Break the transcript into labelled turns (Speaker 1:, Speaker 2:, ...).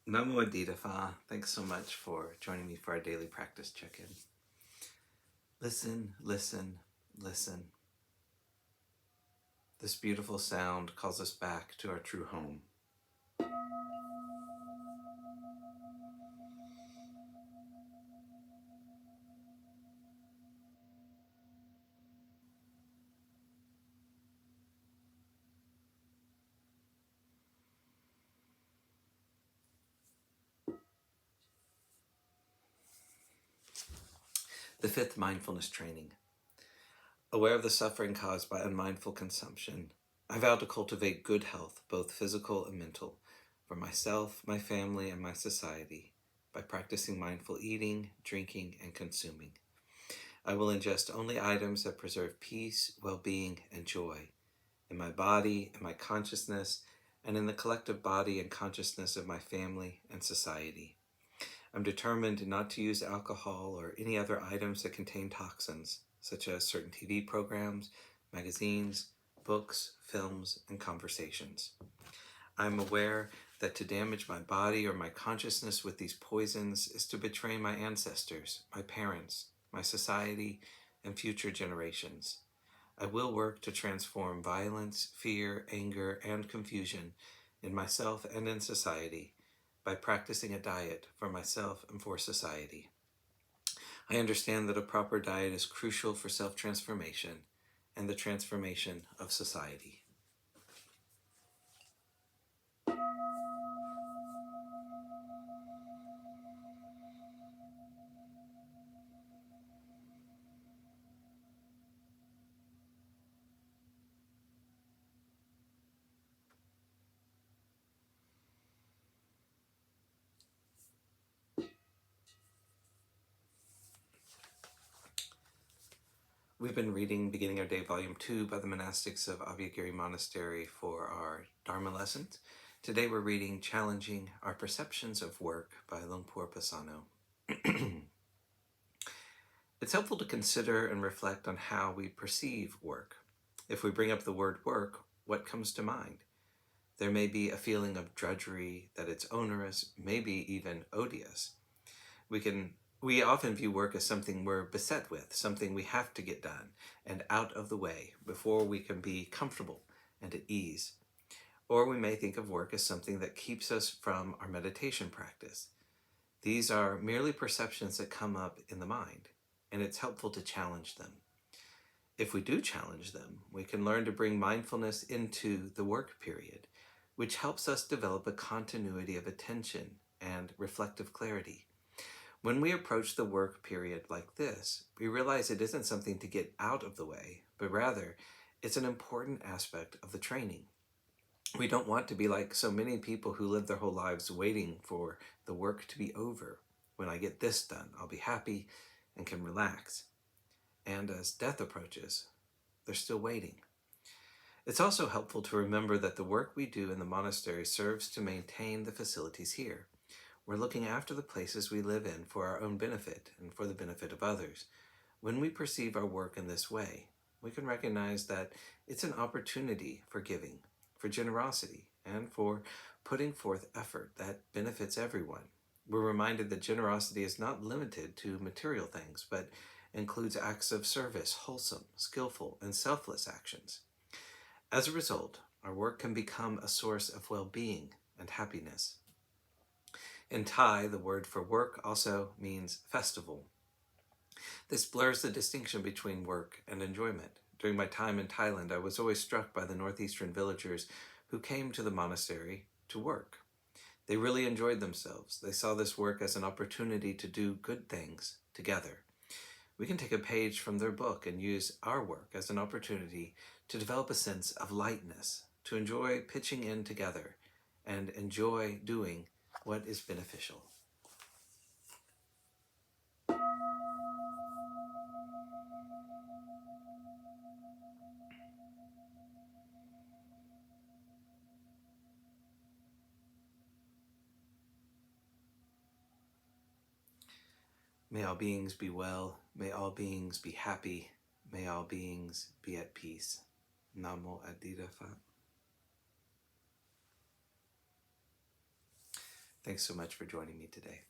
Speaker 1: Namo Adita Pha. Thanks so much for joining me for our daily practice check-in. Listen, listen, listen. This beautiful sound calls us back to our true home. The fifth mindfulness training. Aware of the suffering caused by unmindful consumption, I vow to cultivate good health, both physical and mental, for myself, my family, and my society, by practicing mindful eating, drinking, and consuming. I will ingest only items that preserve peace, well-being, and joy in my body, in my consciousness, and in the collective body and consciousness of my family and society. I'm determined not to use alcohol or any other items that contain toxins, such as certain TV programs, magazines, books, films, and conversations. I'm aware that to damage my body or my consciousness with these poisons is to betray my ancestors, my parents, my society, and future generations. I will work to transform violence, fear, anger, and confusion in myself and in society by practicing a diet for myself and for society. I understand that a proper diet is crucial for self-transformation and the transformation of society. We've been reading Beginning Our Day, Volume 2 by the monastics of Abhayagiri Monastery for our Dharma lessons. Today we're reading Challenging Our Perceptions of Work by Lumpur Pasano. It's helpful to consider and reflect on how we perceive work. If we bring up the word work, what comes to mind? There may be a feeling of drudgery, that it's onerous, maybe even odious. We often view work as something we're beset with, something we have to get done and out of the way before we can be comfortable and at ease. Or we may think of work as something that keeps us from our meditation practice. These are merely perceptions that come up in the mind, and it's helpful to challenge them. If we do challenge them, we can learn to bring mindfulness into the work period, which helps us develop a continuity of attention and reflective clarity. When we approach the work period like this, we realize it isn't something to get out of the way, but rather it's an important aspect of the training. We don't want to be like so many people who live their whole lives waiting for the work to be over. When I get this done, I'll be happy and can relax. And as death approaches, they're still waiting. It's also helpful to remember that the work we do in the monastery serves to maintain the facilities here. We're looking after the places we live in for our own benefit and for the benefit of others. When we perceive our work in this way, we can recognize that it's an opportunity for giving, for generosity, and for putting forth effort that benefits everyone. We're reminded that generosity is not limited to material things, but includes acts of service, wholesome, skillful, and selfless actions. As a result, our work can become a source of well-being and happiness. In Thai, the word for work also means festival. This blurs the distinction between work and enjoyment. During my time in Thailand, I was always struck by the northeastern villagers who came to the monastery to work. They really enjoyed themselves. They saw this work as an opportunity to do good things together. We can take a page from their book and use our work as an opportunity to develop a sense of lightness, to enjoy pitching in together, and enjoy doing what is beneficial. May all beings be well. May all beings be happy. May all beings be at peace. Namo Adita Phat. Thanks so much for joining me today.